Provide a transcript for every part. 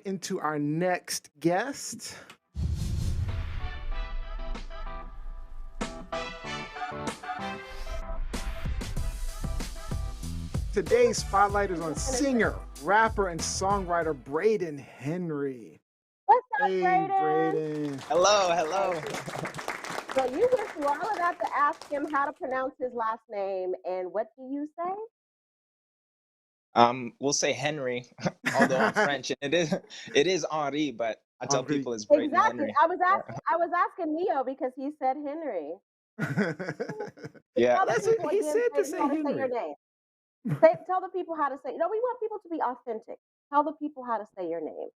into our next guest. Today's spotlight is on singer, rapper, and songwriter Brayden Henri. What's up, Hey, Brayden? Brayden. Hello. So you went through all of that to ask him how to pronounce his last name, and what do you say? We'll say Henry, although I'm French, and it is Henri, but I tell Henri. people it's Brayden Exactly. Henry. I was asking Neo because he said Henry. Yeah. Tell the That's what people he again, said to Brayden, say how to say your Henry. name. Tell the people how to say. No, we want people to be authentic. Tell the people how to say your name.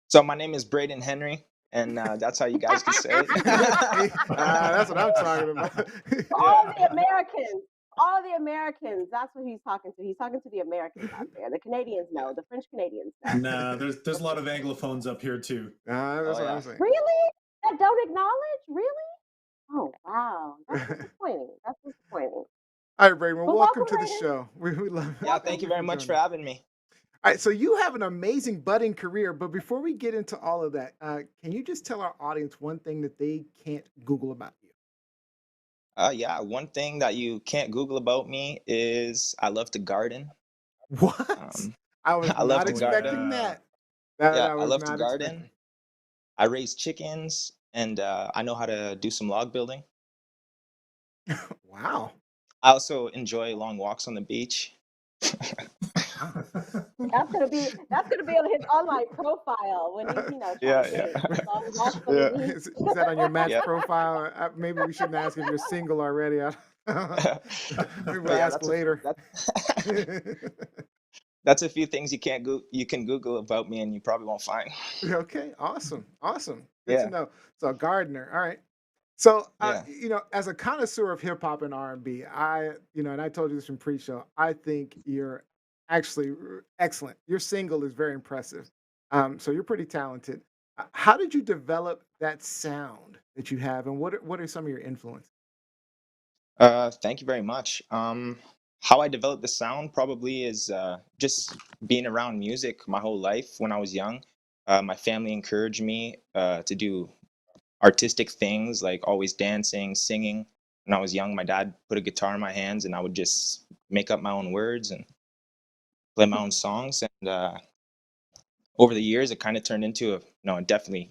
So my name is Brayden Henry, and that's how you guys can say it. That's what I'm talking about. All the Americans, that's what he's talking to. He's talking to the Americans out there. The Canadians know. The French Canadians know. Nah, there's a lot of Anglophones up here too. That's what I'm saying. Really? That don't acknowledge? Really? Oh, wow. That's disappointing. That's disappointing. All right, Brayden, But welcome to the Brayden. show. We love it. Yeah, thank you very much for having me. All right, so you have an amazing budding career, but before we get into all of that, can you just tell our audience one thing that they can't Google about you? Yeah, one thing that you can't Google about me is I love to garden. What? I was I love not to expecting garden. that. Yeah, I I was love to not garden. expecting. I raise chickens, and I know how to do some log building. Wow. I also enjoy long walks on the beach. That's gonna be on his online profile when he's trying to get long walks on the beach. Is that on your match profile? Maybe we shouldn't ask if you're single already. Maybe we'll ask later. That's a few things you can Google about me, and you probably won't find. Okay, awesome. Good to know. So a gardener, all right. So as a connoisseur of hip hop and R&B, and I told you this in pre-show, I think you're actually excellent. Your single is very impressive. So you're pretty talented. How did you develop that sound that you have, and what are some of your influences? Thank you very much. How I developed the sound probably is just being around music my whole life. When I was young, my family encouraged me to do artistic things like always dancing, singing. When I was young, my dad put a guitar in my hands, and I would just make up my own words and play my own songs. And over the years, it kind of turned into definitely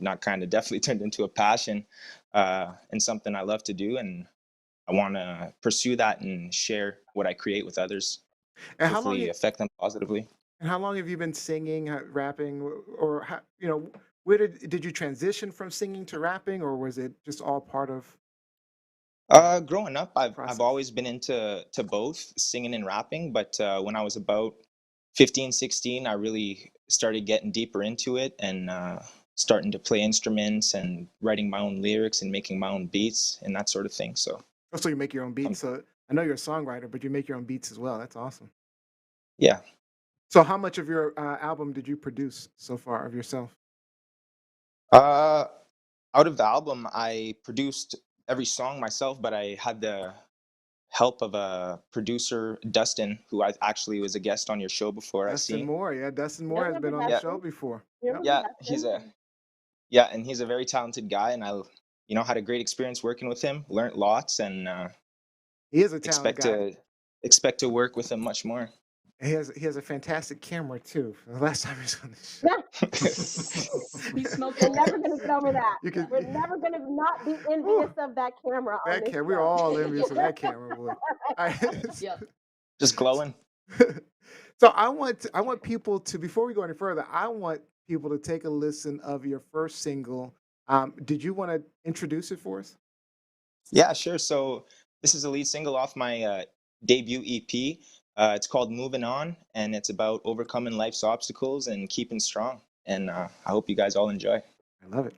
turned into a passion and something I love to do. And I want to pursue that and share what I create with others. And hopefully affect them positively. And how long have you been singing, rapping, or where did you transition from singing to rapping, or was it just all part of? Growing up, I've always been into both singing and rapping, but when I was about 15, 16, I really started getting deeper into it and starting to play instruments and writing my own lyrics and making my own beats and that sort of thing. So you make your own beats. So I know you're a songwriter, but you make your own beats as well. That's awesome. Yeah. So how much of your album did you produce so far of yourself? Out of the album, I produced every song myself, but I had the help of a producer, Dustin, who I actually was a guest on your show before. Dustin Moore, Dustin Moore has been on the show before. Yeah, he's a very talented guy, and I had a great experience working with him. Learned lots, and he is a talented guy. Expect to work with him much more. He has a fantastic camera too. The last time he was on the show. We're never going to get over that. We're never going to not be envious of that camera. We're all envious of that camera. Just glowing. So I want people to, before we go any further, I want people to take a listen of your first single. Did you want to introduce it for us? Yeah, sure. So this is the lead single off my debut EP. It's called Moving On, and it's about overcoming life's obstacles and keeping strong. And I hope you guys all enjoy. I love it.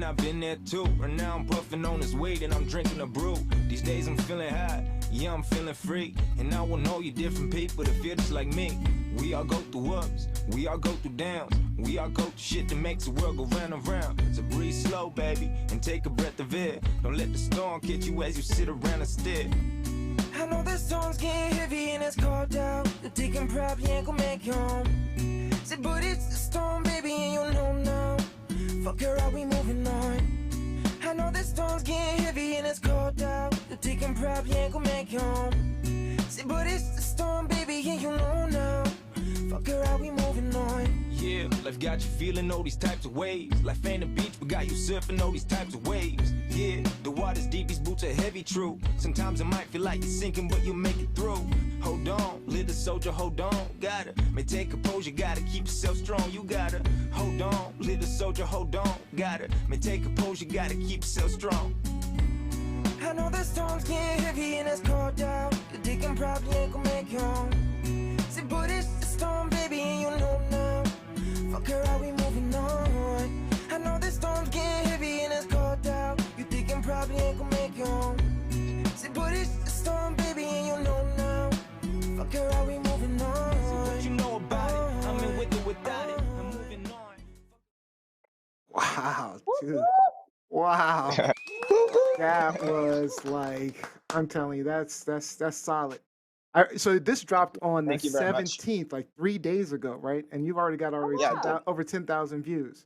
I've been there too, and now I'm puffing on this weight and I'm drinking a brew. These These days I'm feeling high, yeah, I'm feeling free. And I will know you different people that feel just like me. We all go through ups, we all go through downs. We all go through shit that makes the world go round and round. So breathe slow, baby, and take a breath of air. Don't let the storm catch you as you sit around and stare. I know the storm's getting heavy and it's cold out. The taking probably ain't gonna make you home. Say, but it's the storm, baby, and you know now. Fuck her, are we moving on? I know the storm's getting heavy and it's cold out. The taking probably ain't gonna make you home. Say, but it's the storm, baby, and you know now. Fuck her, are we moving on? Yeah, life got you feeling all these types of ways. Life ain't a beach, but got you surfing all these types of waves. Yeah, the water's deep, these boots are heavy, true. Sometimes it might feel like you're sinking, but you'll make it through. Hold on, little soldier, hold on. Gotta maintain composure, gotta keep yourself strong. You gotta hold on, little soldier, hold on. Gotta maintain composure, gotta keep yourself strong. I know the storm's getting heavy and it's cold out. The digging probably ain't gonna make you home. Say, but it's the storm, baby, and you know now. Fuck her, are we moving on? I know the storm's getting heavy and it's cold out. You thinking probably ain't gonna make you home. Say, but it's the storm, baby, and you know now. Fuck her, are we moving on? So what you know about it? I'm in with it without it. I'm moving on. Wow, dude. Wow. That was like, I'm telling you, that's solid. So this dropped on the Thank you very much. 17th, like 3 days ago, right? And you've already got already over 10,000 views.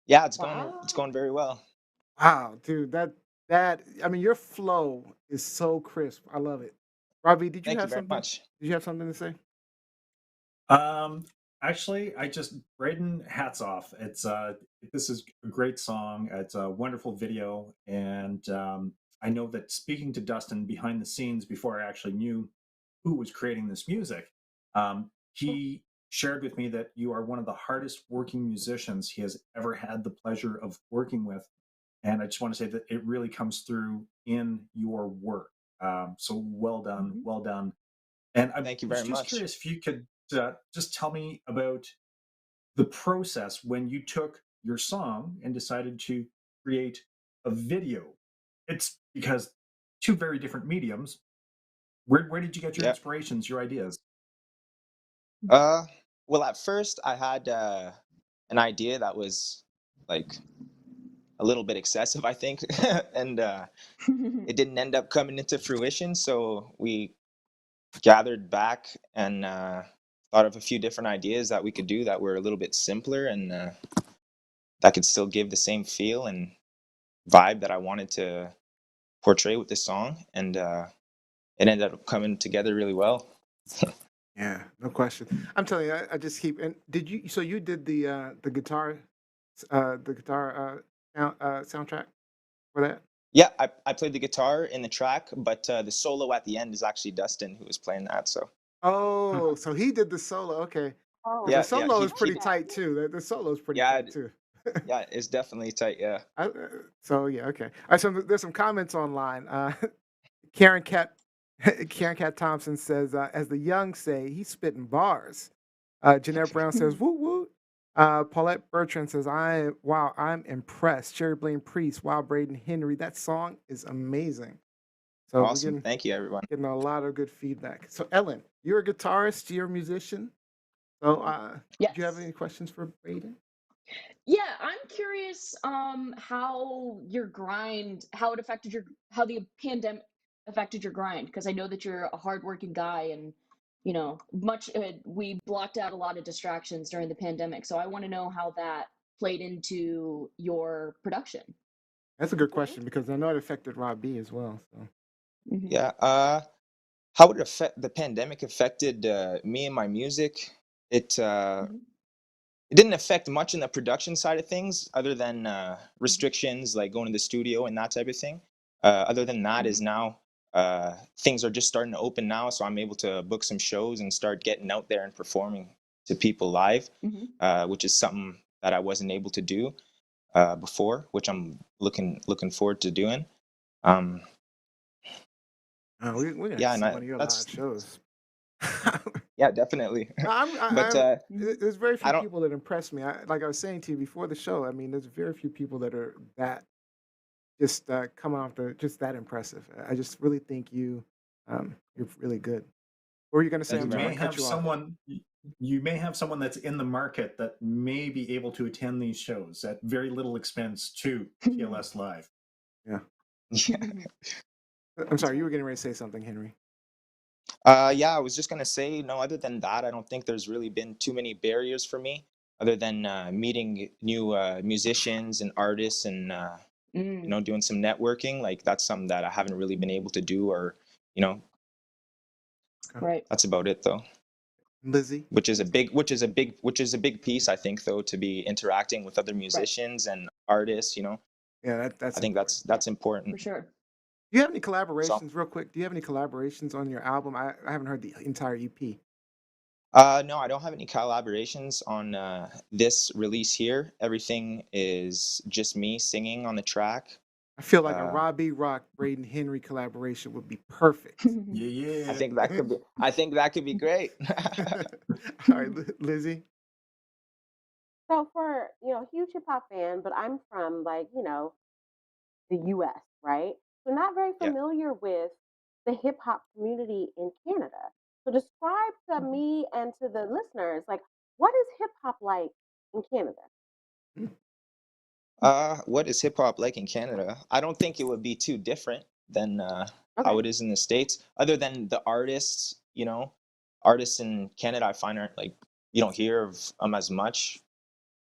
Yeah, it's going very well. Wow, dude, that I mean, your flow is so crisp. I love it. Robbie, did you Thank you have very something? much. Did you have something to say? Actually, Brayden, hats off. This is a great song. It's a wonderful video, and I know that speaking to Dustin behind the scenes before I actually knew who was creating this music, he shared with me that you are one of the hardest working musicians he has ever had the pleasure of working with, and I just want to say that it really comes through in your work. So well done, well done. And I Thank you was very just much. curious if you could just tell me about the process when you took your song and decided to create a video. It's because two very different mediums. Where did you get your inspirations, your ideas? Well, at first I had an idea that was like a little bit excessive, I think, and it didn't end up coming into fruition. So we gathered back and thought of a few different ideas that we could do that were a little bit simpler and that could still give the same feel and vibe that I wanted to portray with this song, and it ended up coming together really well. Yeah, no question. I'm telling you, I just keep. And did you? So you did the guitar, soundtrack for that? Yeah, I played the guitar in the track, but the solo at the end is actually Dustin who was playing that. So Oh, so he did the solo. Okay, Oh, because the yeah, solo is he pretty did. tight too. The solo is pretty Yeah, tight too. yeah, it's definitely tight. Yeah. So yeah, okay. All right, so there's some comments online. Karen Cat Karen Cat Thompson says, as the young say, he's spitting bars. Jeanette Brown says, woot woot. Paulette Bertrand says, I'm impressed. Cherry Blaine Priest, wow, Brayden Henri. That song is amazing. So Awesome. Thank you, everyone. Getting a lot of good feedback. So Ellen, you're a guitarist, you're a musician. So Yes. do you have any questions for Brayden? Yeah, I'm curious how your grind, how the pandemic affected your grind, because I know that you're a hardworking guy and we blocked out a lot of distractions during the pandemic. So I want to know how that played into your production. That's a good question because I know it affected Rob B as well. So yeah, how would the pandemic affected me and my music? It didn't affect much in the production side of things, other than restrictions like going to the studio and that type of thing. Other than that, is now things are just starting to open now, so I'm able to book some shows and start getting out there and performing to people live, which is something that I wasn't able to do before, which I'm looking forward to doing. we're gonna Yeah, see and one of your live shows. Yeah, definitely. But there's very few people that impress me. Like I was saying to you before the show, I mean, there's very few people that are that just coming off just that impressive. I just really think you're really good. What were you going to say? And Thank I'm you you very sorry, I may much. cut have you off. you may have someone that's in the market that may be able to attend these shows at very little expense to TLS Live. Yeah. Yeah. I'm sorry, you were getting ready to say something, Henry. Yeah, I was just gonna say, no, other than that, I don't think there's really been too many barriers for me, other than meeting new musicians and artists and Mm, doing some networking. Like that's something that I haven't really been able to do, or you know, Okay. right. that's about it though. Lizzie. Which is a big piece, I think, though, to be interacting with other Right. musicians and artists. Yeah, I that's think important. that's For important. sure. Do you have any So, collaborations, real quick? Do you have any collaborations on your album? I haven't heard the entire EP. no, I don't have any collaborations on this release here. Everything is just me singing on the track. I feel like a Uh, Robbie Rock, Brayden Henry collaboration would be perfect. Yeah, I yeah. think that could be. I think that could be great. All right, Lizzie. So for, huge hip hop fan, but I'm from like, the US, right? So not very Yeah. familiar with the hip hop community in Canada. So describe to me and to the listeners, like, what is hip hop like in Canada? What is hip hop like in Canada? I don't think it would be too different than Okay. how it is in the States, other than the artists. Artists in Canada, I find are like you don't hear of them as much,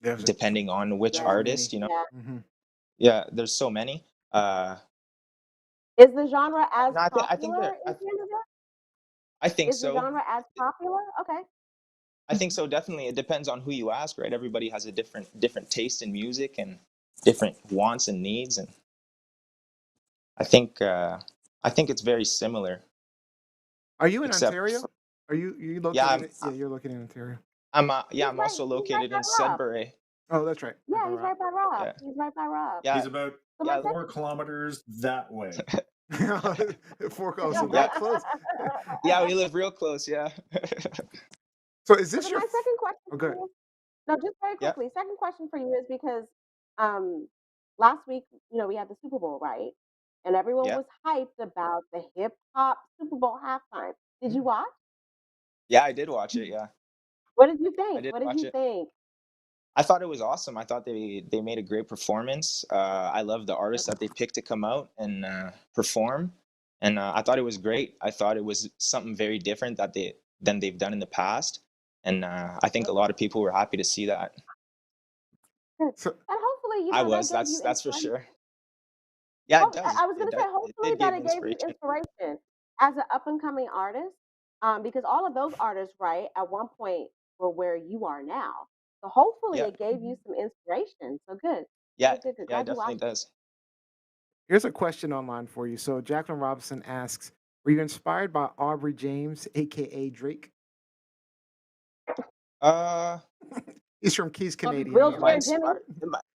There's depending on which so Yeah. artist. many. Yeah. Hmm. Yeah, there's so many. Is the genre as No, I think popular that in Canada? I think Is the so. genre as popular? Okay. I think so. Definitely, it depends on who you ask, right? Everybody has a different taste in music and different wants and needs, and I think uh, I think it's very similar, Are you in except Ontario? Are you yeah, located? Yeah, you're located in Ontario. yeah, He's I'm right. also He's right located by in Rob. Sudbury. Oh, that's right. Right Yeah, by he's Rob. right by Rob. Yeah, He's right by Rob. yeah, He's about So my yeah, 4 kilometers that way. Oh, so yeah, that close. yeah. We live real close. Yeah, So is So this then your? my second question Oh, for good. you, no, just very yeah, quickly. Second question for you is because um last week, we had the Super Bowl, right? And everyone yeah, was hyped about the hip hop Super Bowl halftime. Did you watch? yeah. I did watch it. Yeah, What did you I think? did What did watch you it. think? I thought it was awesome. I thought they made a great performance. I love the artists that they picked to come out and perform, and I thought it was great. I thought it was something very different than they've done in the past, and I think a lot of people were happy to see that. Good. So And hopefully, I that was. gave you That's for inspiration. sure. Yeah, it I does. was It gonna does. say, It hopefully, did that give it gave you inspiration. inspiration as an up and coming artist, because all of those artists, right, at one point were where you are now. So hopefully, Yeah, it gave you some inspiration. So good, yeah, good, good, good. yeah. It Glad you definitely watched it. does. here's a question online for you. So Jacqueline Robinson asks, "Were you inspired by Aubrey James, aka Drake?" Uh, He's from Keys, Canadian. Aubrey By the am I way. Wheelchair Jimmy, inspired?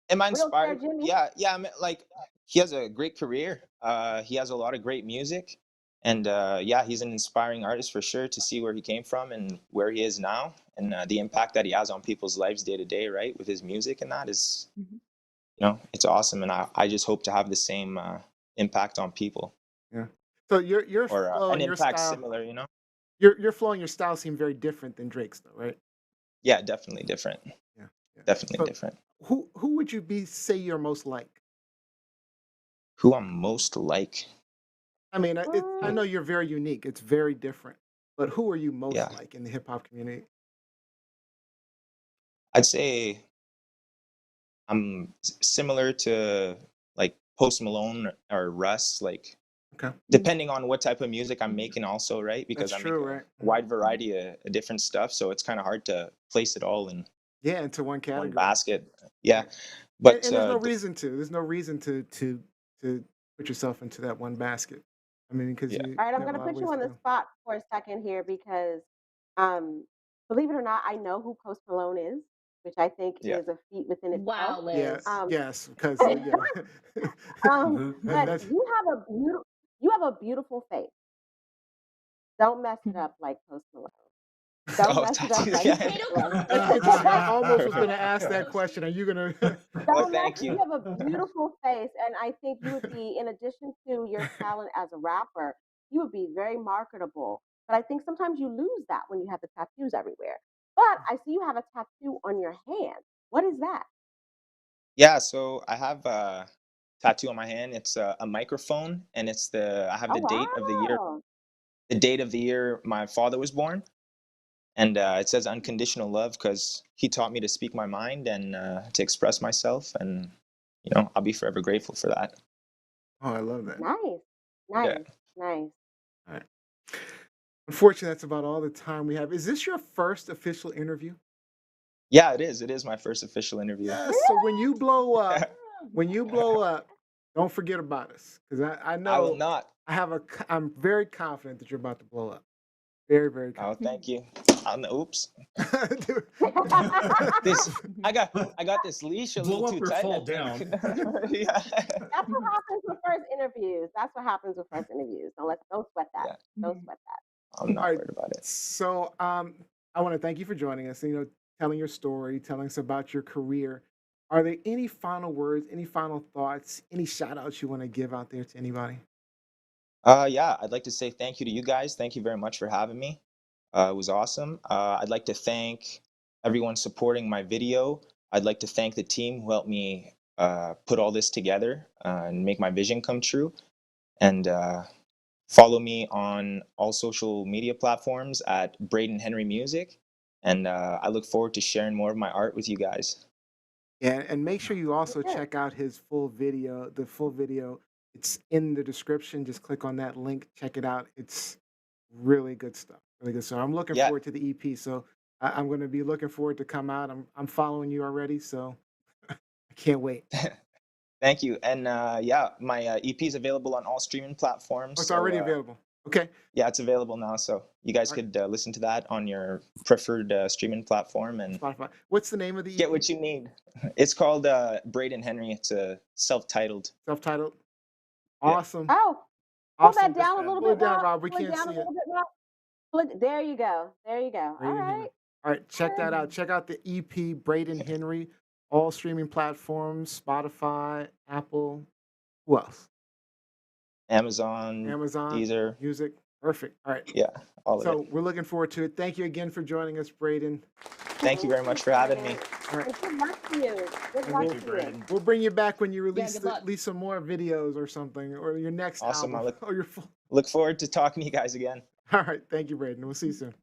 Am I wheelchair inspired? Jimmy. Yeah. I mean, like he has a great career. He has a lot of great music, and yeah, he's an inspiring artist for sure. To see where he came from and where he is now, and the impact that he has on people's lives day to day, right, with his music, and that is, Mhm. it's awesome. And I just hope to have the same impact on people, Yeah. So your or flow an and your impact style, similar. your flow and your style seem very different than Drake's, though, right? Yeah, definitely different. Yeah. Yeah. Definitely So different. who would you say you're most like? Who I'm most like? I mean, I Mm, know you're very unique. It's very different. But who are you most Yeah, like in the hip hop community? I'd say I'm similar to like Post Malone or Russ, like Okay. Mm, depending on what type of music I'm making, also, right? That's Because I make true, a right? Hmm. wide variety of different stuff, so it's kind of hard to place it all in Yeah, into one one category. basket. Yeah, Yeah. And, but and there's no reason to. There's no reason to put yourself into that one basket. I mean, because yeah, all right, you I'm have a gonna lot of put you ways on to the go. spot for a second here because, um, believe it or not, I know who Post Malone is, which I think yeah, is a feat within itself. wow, Yeah. Liz. Um, Yes. Because yeah. but That's you have a beautiful face. Don't mess it up like Post Malone. Don't Oh, mess it up tattoos. like Yeah. Potato Taylor. It's just, I almost was toasty. going to ask that Toasty. question. Are you going to? Oh, Don't mess thank it. You you. have a beautiful face, and I think you would be, in addition to your talent as a rapper, you would be very marketable. But I think sometimes you lose that when you have the tattoos everywhere. But I see you have a tattoo on your hand. What is that? Yeah, so I have a tattoo on my hand. It's a microphone, and I have Oh wow. the date of the year my father was born, and it says unconditional love because he taught me to speak my mind and to express myself, and I'll be forever grateful for that. Oh, I love that. Nice. Yeah. Nice. Nice. All right. Unfortunately, that's about all the time we have. Is this your first official interview? Yeah, it is. It is my first official interview. Yes. So when you blow up, Oh, don't forget about us because I I will know not. I'm very confident that you're about to blow up. Very, very Oh, confident. thank you. Oops. Dude. This I got this leash a little Blow up too or tight, I fall think. down. Yeah. That's what happens with first interviews. That's what happens with first interviews. Don't sweat that. Yeah. Don't sweat that. I'm All not right. worried about it. So I want to thank you for joining us. Telling your story, telling us about your career. Are there any final words, any final thoughts, any shout outs you want to give out there to anybody? Yeah, I'd like to say thank you to you guys. Thank you very much for having me. It was awesome. I'd like to thank everyone supporting my video. I'd like to thank the team who helped me put all this together and make my vision come true. And follow me on all social media platforms at Brayden Henri Music. And I look forward to sharing more of my art with you guys. And make sure you also Okay. check out his full video. The full video, it's in the description. Just click on that link, check it out. It's really good stuff. Really good. So I'm looking Yeah, forward to the EP. So I'm going to be looking forward to come out. I'm following you already, so I can't wait. thank you. And yeah, my EP is available on all streaming platforms. Oh, it's So already available. Okay. yeah, it's available now. So you guys All right. could listen to that on your preferred streaming platform and Spotify. What's the name of the get EP? what you need. It's called Brayden Henri. It's a self-titled. Self-titled. Yeah. Awesome. Oh, pull Awesome. that down a little Pull bit, it down, Rob. Rob. We Pull it can't down a see it. little bit, Rob. There you go. There you go. All Brayden Henry. right. All right, check All that right. out. Check out the EP, Brayden Henri, all streaming platforms, Spotify, Apple. Who else? Amazon, Amazon Deezer. Music. Perfect. All right. Yeah, all of So it. we're looking forward to it. Thank you again for joining us, Brayden. Thank you very much for having me. All right. And good luck to you. Good And luck Thank you, to you. Brayden. we'll bring you back when you yeah, release good luck. at least some more videos or something, or your next Awesome. album, or your full. Look forward to talking to you guys again. All right. Thank you, Brayden. We'll see you soon.